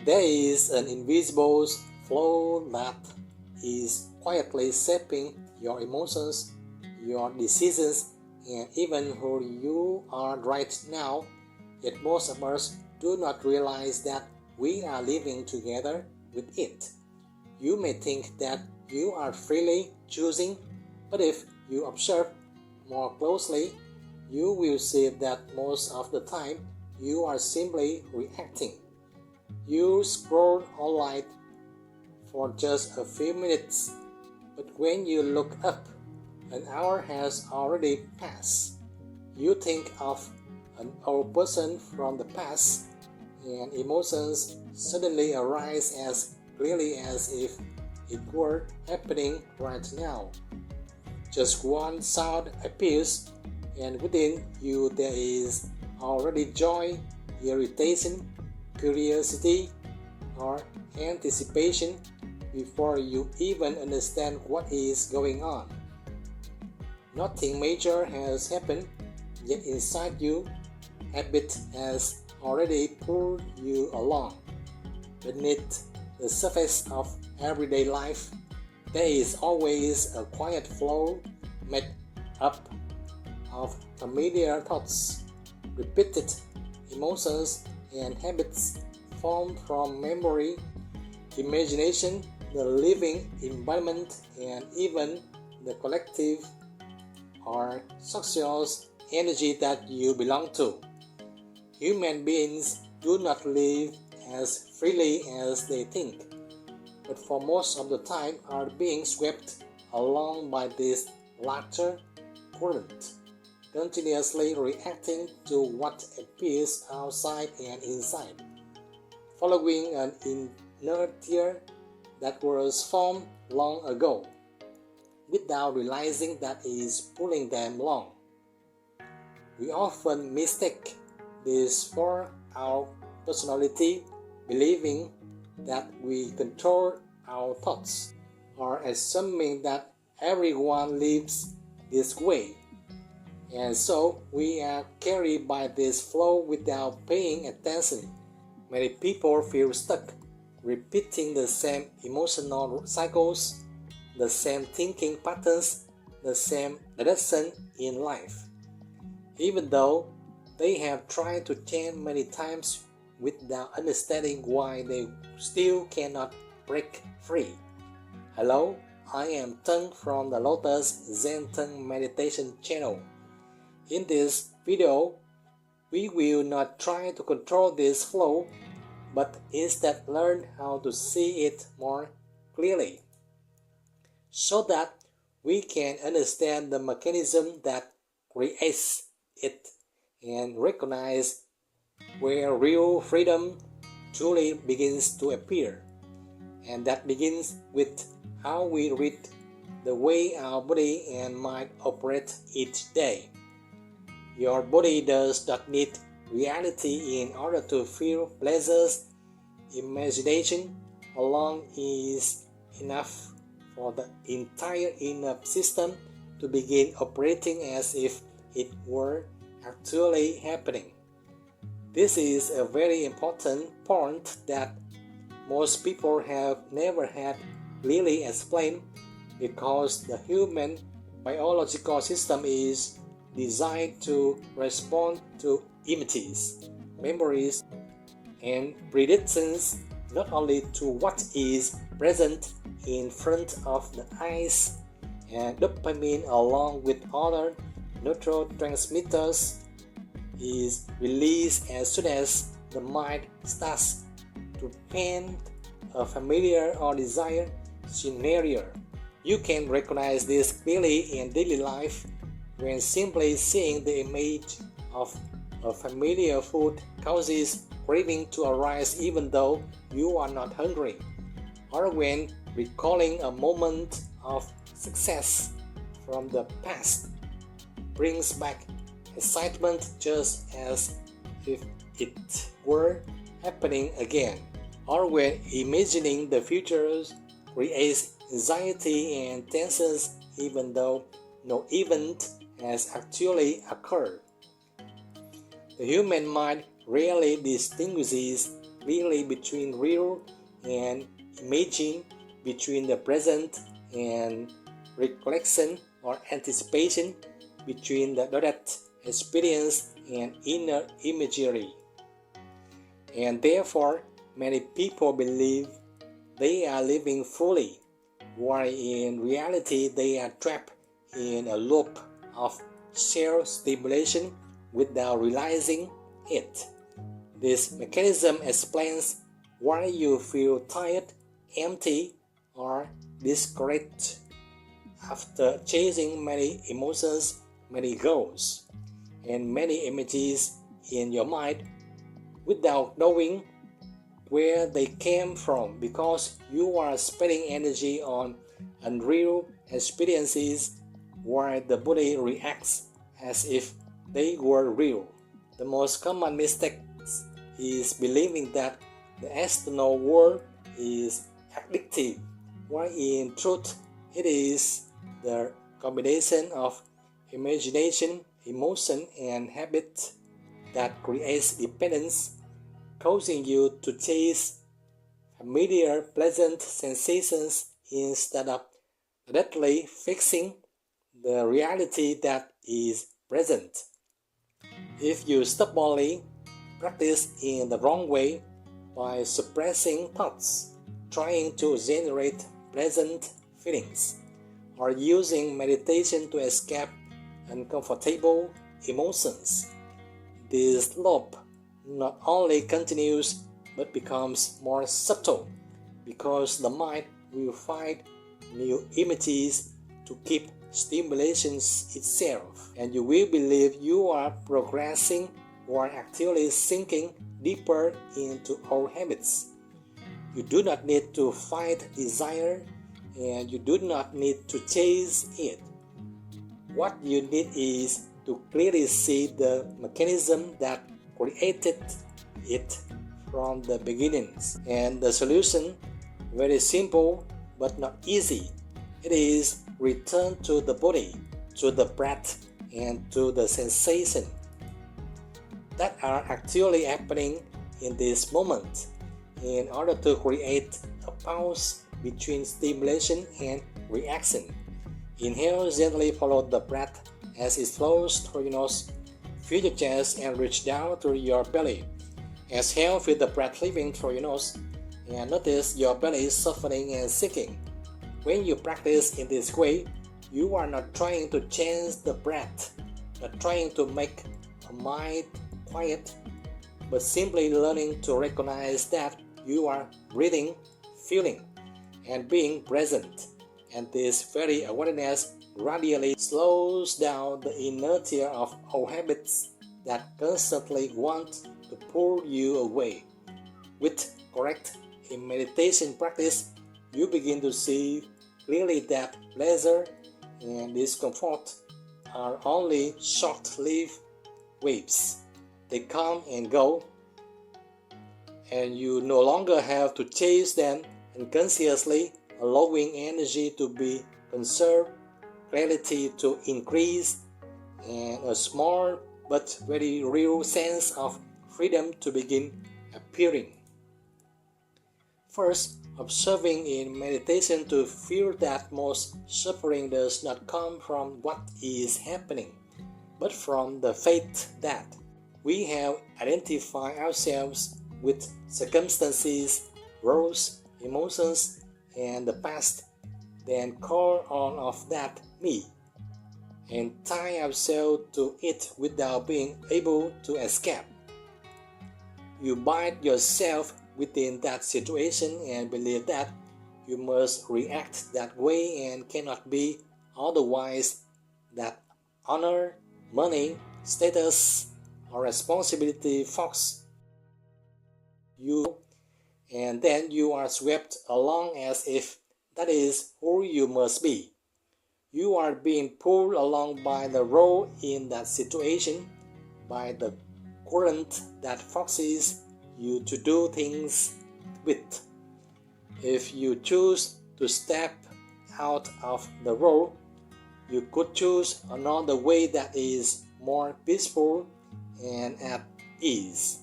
There is an invisible flow that is quietly shaping your emotions, your decisions, and even who you are right now. Yet most of us do not realize that we are living together with it. You may think that you are freely choosing, but if you observe more closely, you will see that most of the time you are simply reacting. You scroll online for just a few minutes, but when you look up, an hour has already passed. You think of an old person from the past, and emotions suddenly arise as clearly as if it were happening right now. Just one sound appears, and within you there is already joy, irritation, curiosity, or anticipation before you even understand what is going on. Nothing major has happened, yet inside you, habit has already pulled you along. Beneath the surface of everyday life, there is always a quiet flow made up of familiar thoughts, repeated emotions, and habits formed from memory, imagination, the living environment, and even the collective or social energy that you belong to. Human beings do not live as freely as they think, but for most of the time are being swept along by this larger current, continuously reacting to what appears outside and inside, following an inertia that was formed long ago, without realizing that it is pulling them along. We often mistake this for our personality, believing that we control our thoughts, or assuming that everyone lives this way. And so we are carried by this flow without paying attention. Many people feel stuck, repeating the same emotional cycles, the same thinking patterns, the same direction in life, even though they have tried to change many times without understanding why they still cannot break free. Hello, I am Tân from the Lotuszentan meditation channel. In this video, we will not try to control this flow, but instead learn how to see it more clearly, so that we can understand the mechanism that creates it and recognize where real freedom truly begins to appear. And that begins with how we read the way our body and mind operate each day. Your body does not need reality in order to feel pleasures. Imagination alone is enough for the entire inner system to begin operating as if it were actually happening. This is a very important point that most people have never had clearly explained, because the human biological system is designed to respond to images, memories, and predictions, not only to what is present in front of the eyes, and dopamine along with other neurotransmitters is released as soon as the mind starts to paint a familiar or desired scenario. You can recognize this clearly in daily life when simply seeing the image of a familiar food causes craving to arise even though you are not hungry, or when recalling a moment of success from the past brings back excitement just as if it were happening again, or when imagining the future creates anxiety and tensions even though no event has actually occurred. The human mind rarely distinguishes clearly between real and imagine, between the present and recollection or anticipation, between the direct experience and inner imagery. And therefore, many people believe they are living fully, while in reality they are trapped in a loop of self-stimulation without realizing it. This mechanism explains why you feel tired, empty, or discouraged after chasing many emotions, many goals, and many images in your mind without knowing where they came from, because you are spending energy on unreal experiences while the body reacts as if they were real. The most common mistake is believing that the external world is addictive, while in truth it is the combination of imagination, emotion, and habit that creates dependence, causing you to chase familiar pleasant sensations instead of directly fixing the reality that is present. If you stubbornly practice in the wrong way by suppressing thoughts, trying to generate pleasant feelings, or using meditation to escape uncomfortable emotions, this loop not only continues but becomes more subtle, because the mind will find new images to keep stimulations itself, and you will believe you are progressing or actually sinking deeper into old habits. You do not need to fight desire, and you do not need to chase it. What you need is to clearly see the mechanism that created it from the beginnings. And the solution, very simple but not easy. It is return to the body, to the breath, and to the sensation that are actually happening in this moment, in order to create a pause between stimulation and reaction. Inhale, gently follow the breath as it flows through your nose. Feel your chest and reach down through your belly. Exhale, feel the breath leaving through your nose, and notice your belly softening and sinking. When you practice in this way, you are not trying to change the breath, not trying to make a mind quiet, but simply learning to recognize that you are breathing, feeling, and being present. And this very awareness gradually slows down the inertia of old habits that constantly want to pull you away. With correct meditation practice, you begin to see clearly that pleasure and discomfort are only short-lived waves. They come and go, and you no longer have to chase them unconsciously, allowing energy to be conserved, clarity to increase, and a small but very real sense of freedom to begin appearing. First, observing in meditation to feel that most suffering does not come from what is happening, but from the fact that we have identified ourselves with circumstances, roles, emotions, and the past, then call on of that me, and tie ourselves to it without being able to escape. You bind yourself within that situation and believe that you must react that way and cannot be otherwise, that honor, money, status, or responsibility fox you, and then you are swept along as if that is who you must be. You are being pulled along by the role in that situation, by the current that forces you to do things with. If you choose to step out of the role, you could choose another way that is more peaceful and at ease.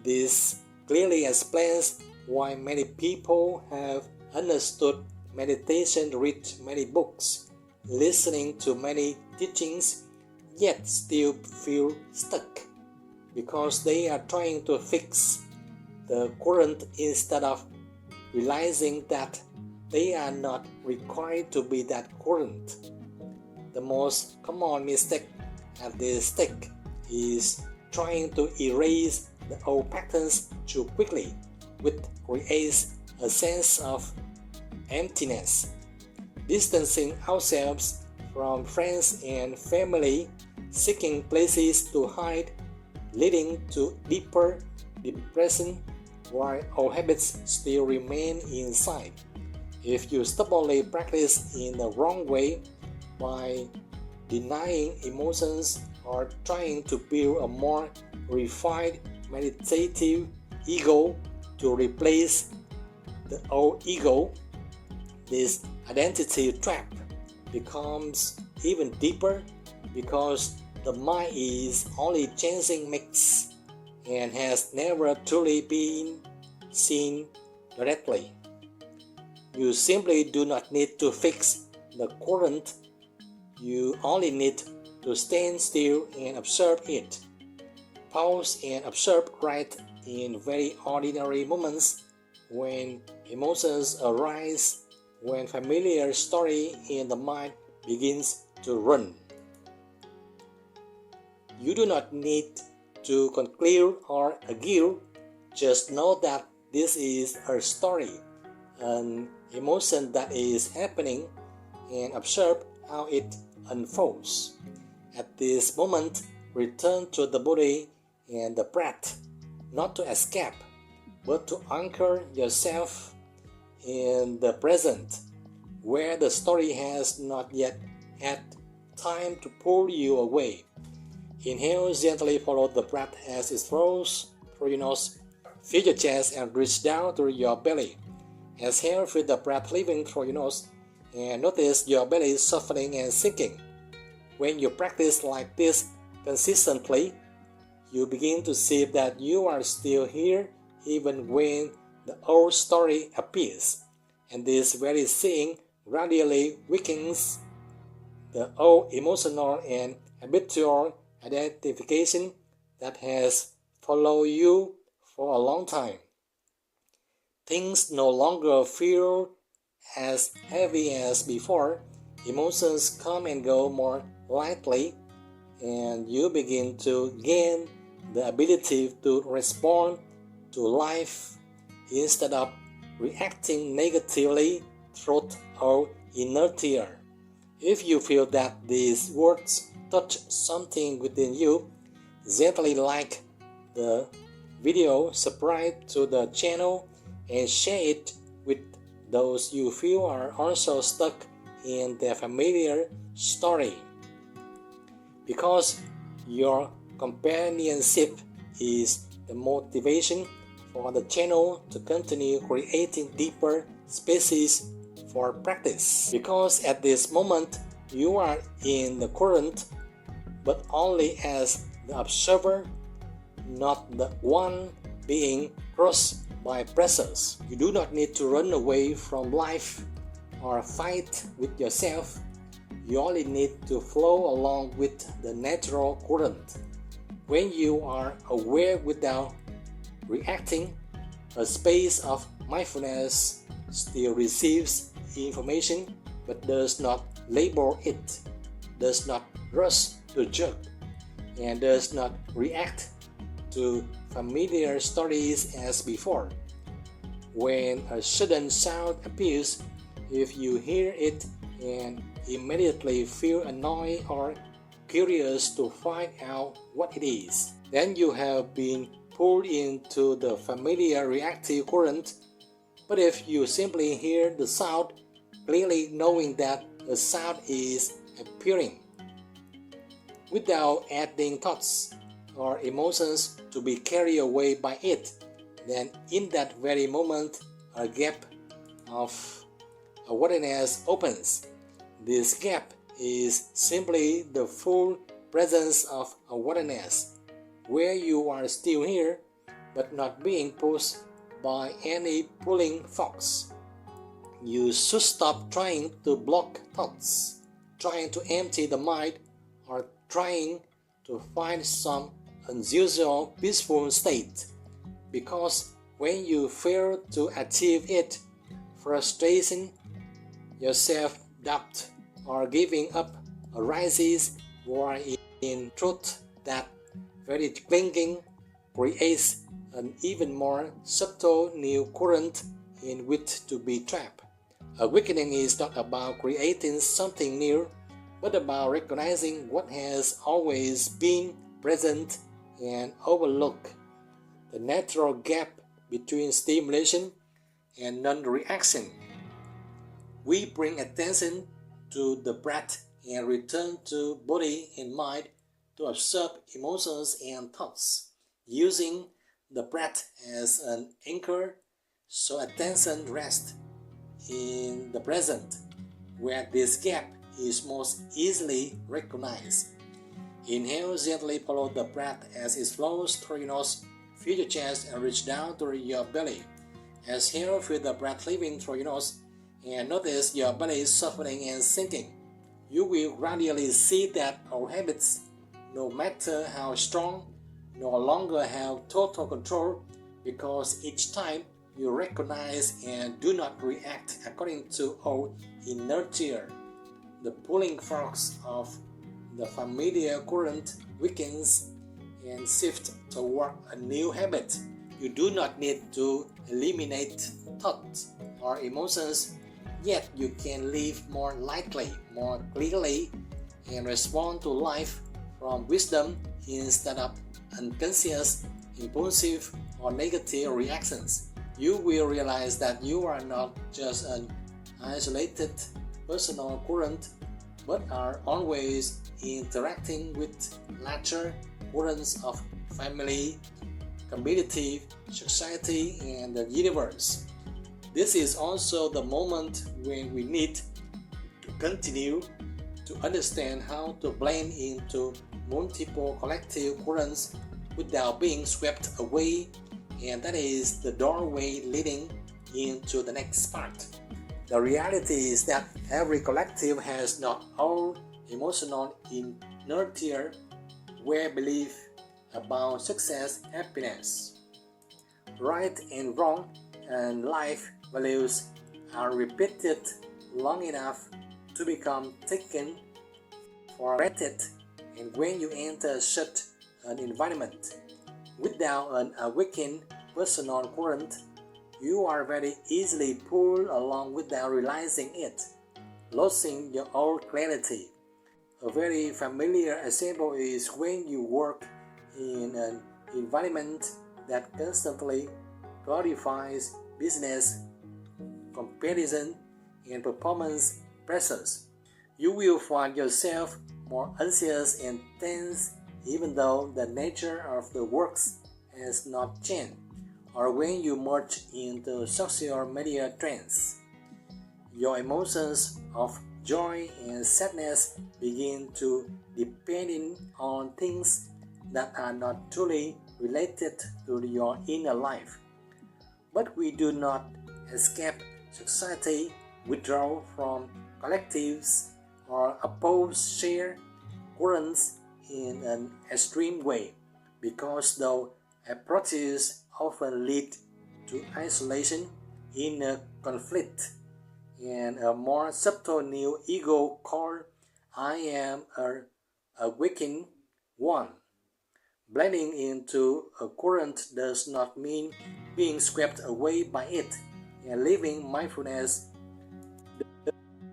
This clearly explains why many people have understood meditation, read many books, listening to many teachings, yet still feel stuck, because they are trying to fix the current instead of realizing that they are not required to be that current. The most common mistake at this stage is trying to erase the old patterns too quickly, which creates a sense of emptiness. Distancing ourselves from friends and family, seeking places to hide, leading to deeper depression while old habits still remain inside. If you stubbornly practice in the wrong way by denying emotions or trying to build a more refined meditative ego to replace the old ego, this identity trap becomes even deeper, because the mind is only chasing mix and has never truly been seen directly. You simply do not need to fix the current. You only need to stand still and observe it. Pause and observe right in very ordinary moments, when emotions arise, when familiar story in the mind begins to run. You do not need to conclude or argue. Just know that this is a story, an emotion that is happening, and observe how it unfolds. At this moment, return to the body and the breath, not to escape, but to anchor yourself in the present, where the story has not yet had time to pull you away. Inhale, gently follow the breath as it flows through your nose. Feel your chest and reach down through your belly. Exhale, feel the breath leaving through your nose, and notice your belly softening and sinking. When you practice like this consistently, you begin to see that you are still here even when the old story appears, and this very seeing gradually weakens the old emotional and habitual identification that has followed you for a long time. Things no longer feel as heavy as before. Emotions come and go more lightly, and you begin to gain the ability to respond to life instead of reacting negatively through or inertia. If you feel that these words touch something within you, gently like the video, subscribe to the channel, and share it with those you feel are also stuck in their familiar story. Because your companionship is the motivation for the channel to continue creating deeper spaces for practice. Because at this moment you are in the current, but only as the observer, not the one being crushed by pressures. You do not need to run away from life or fight with yourself. You only need to flow along with the natural current. When you are aware without reacting, a space of mindfulness still receives information but does not label it, does not rush to judge, and does not react to familiar stories as before. When a sudden sound appears, if you hear it and immediately feel annoyed or curious to find out what it is, then you have been pulled into the familiar reactive current. But if you simply hear the sound, clearly knowing that a sound is appearing, without adding thoughts or emotions to be carried away by it, then in that very moment a gap of awareness opens. This gap is simply the full presence of awareness, where you are still here, but not being pushed by any pulling force. You should stop trying to block thoughts, trying to empty the mind, or trying to find some unusual peaceful state, because when you fail to achieve it, frustration, your self-doubt, or giving up arises, while in truth that very clinging creates an even more subtle new current in which to be trapped. Awakening is not about creating something new, but about recognizing what has always been present and overlooked. The natural gap between stimulation and non-reaction. We bring attention to the breath and return to body and mind to observe emotions and thoughts, using the breath as an anchor so attention rests in the present, where this gap is most easily recognized. Inhale, gently follow the breath as it flows through your nose, feel your chest and reach down to your belly. Exhale, feel the breath leaving through your nose and notice your belly softening and sinking. You will gradually see that our habits, no matter how strong, no longer have total control, because each time you recognize and do not react according to our inertia, the pulling force of the familiar current weakens and shifts toward a new habit. You do not need to eliminate thoughts or emotions, yet you can live more lightly, more clearly, and respond to life from wisdom instead of unconscious, impulsive, or negative reactions. You will realize that you are not just an isolated personal current, but are always interacting with larger currents of family, community, society, and the universe. This is also the moment when we need to continue to understand how to blend into multiple collective currents without being swept away, and that is the doorway leading into the next part. The reality is that every collective has not all emotional inertia where belief about success, happiness, right and wrong, and life values are repeated long enough to become taken for granted. And when you enter such an environment without an awakened personal current, you are very easily pulled along without realizing it, losing your own clarity. A very familiar example is when you work in an environment that constantly glorifies business, comparison, and performance pressures. You will find yourself more anxious and tense even though the nature of the works has not changed, or when you merge into social media trends. Your emotions of joy and sadness begin to depend on things that are not truly related to your inner life. But we do not escape society, withdraw from collectives, or oppose shared currents in an extreme way, because those approaches often lead to isolation, inner conflict, and a more subtle new ego called I am a awakened one. Blending into a current does not mean being swept away by it, and living mindfulness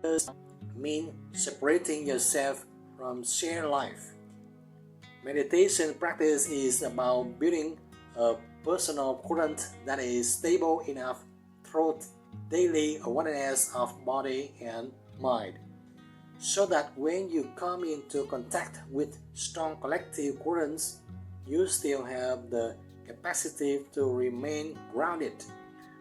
does not mean separating yourself from shared life. Meditation practice is about building a personal current that is stable enough through daily awareness of body and mind, so that when you come into contact with strong collective currents, you still have the capacity to remain grounded,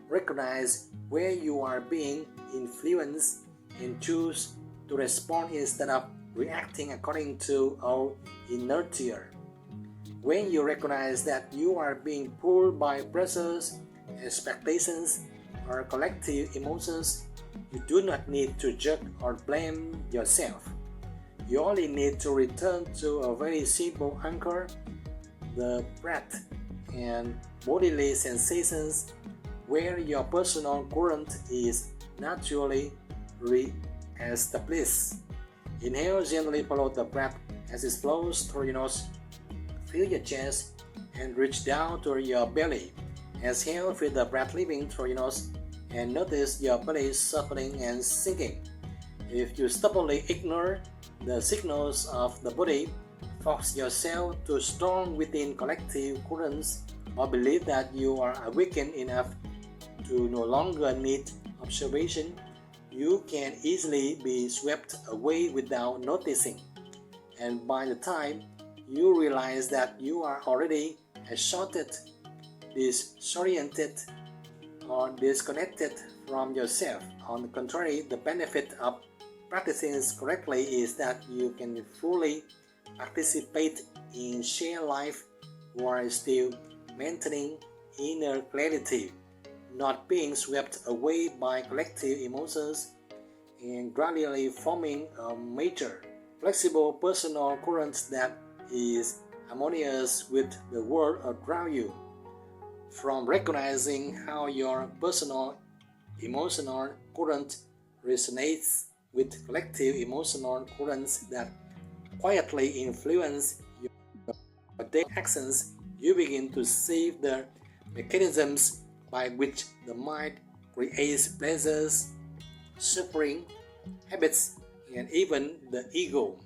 recognize where you are being influenced, and choose to respond instead of reacting according to our inertia. When you recognize that you are being pulled by pressures, expectations, or collective emotions, you do not need to judge or blame yourself. You only need to return to a very simple anchor, the breath and bodily sensations, where your personal current is naturally re-established. Inhale, gently follow the breath as it flows through your nose. Feel your chest and reach down to your belly. Exhale, feel the breath leaving through your nose and notice your belly softening and sinking. If you stubbornly ignore the signals of the body, force yourself to storm within collective currents, or believe that you are awakened enough to no longer need observation, you can easily be swept away without noticing. And by the time you realize that you are already exhausted, disoriented, or disconnected from yourself. On the contrary, the benefit of practicing correctly is that you can fully participate in shared life while still maintaining inner clarity, not being swept away by collective emotions, and gradually forming a major, flexible personal current that is harmonious with the world around you. From recognizing how your personal emotional current resonates with collective emotional currents that quietly influence your daily actions, you begin to see the mechanisms by which the mind creates pleasures, suffering, habits, and even the ego,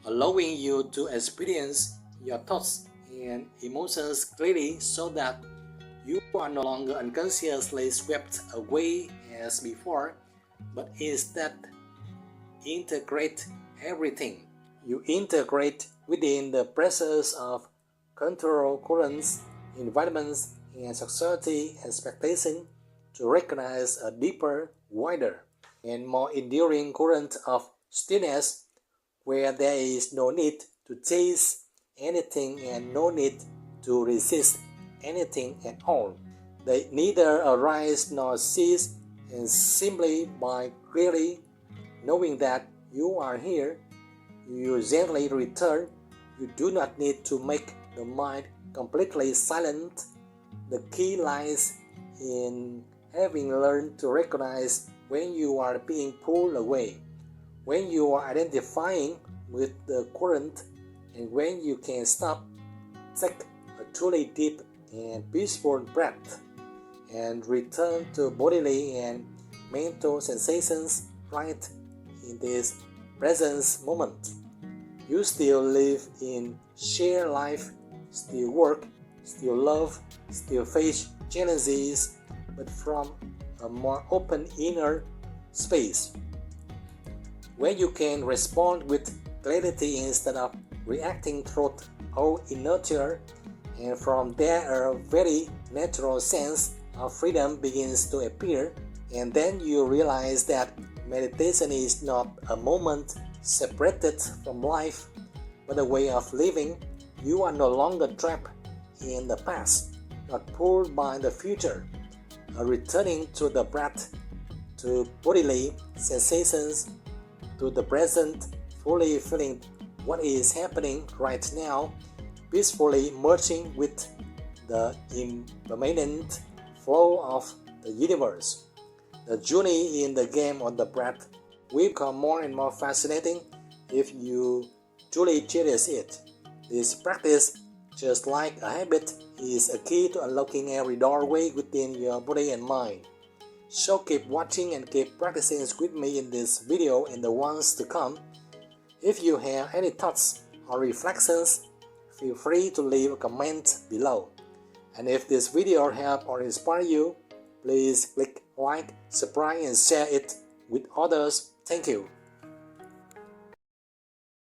allowing you to experience your thoughts and emotions clearly so that you are no longer unconsciously swept away as before, but instead integrate everything. You integrate within the pressures of control currents, environments, and society expectation to recognize a deeper, wider, and more enduring current of stillness where there is no need to chase anything and no need to resist anything at all. They neither arise nor cease, and simply by clearly knowing that you are here, you gently return. You do not need to make the mind completely silent. The key lies in having learned to recognize when you are being pulled away, when you are identifying with the current, and when you can stop, take a truly deep and peaceful breath, and return to bodily and mental sensations right in this present moment. You still live in shared life, still work, still love, still face challenges, but from a more open inner space, where you can respond with clarity instead of reacting through inertia, and from there a very natural sense of freedom begins to appear, and then you realize that meditation is not a moment separated from life, but a way of living. You are no longer trapped in the past, not pulled by the future, returning to the breath, to bodily sensations, to the present, fully feeling what is happening right now, peacefully merging with the impermanent flow of the universe. The journey in the game of the breath will become more and more fascinating if you truly cherish it. This practice, just like a habit, is a key to unlocking every doorway within your body and mind. So keep watching and keep practicing with me in this video and the ones to come. If you have any thoughts or reflections, feel free to leave a comment below. And if this video helped or inspired you, please click like, subscribe and share it with others. Thank you.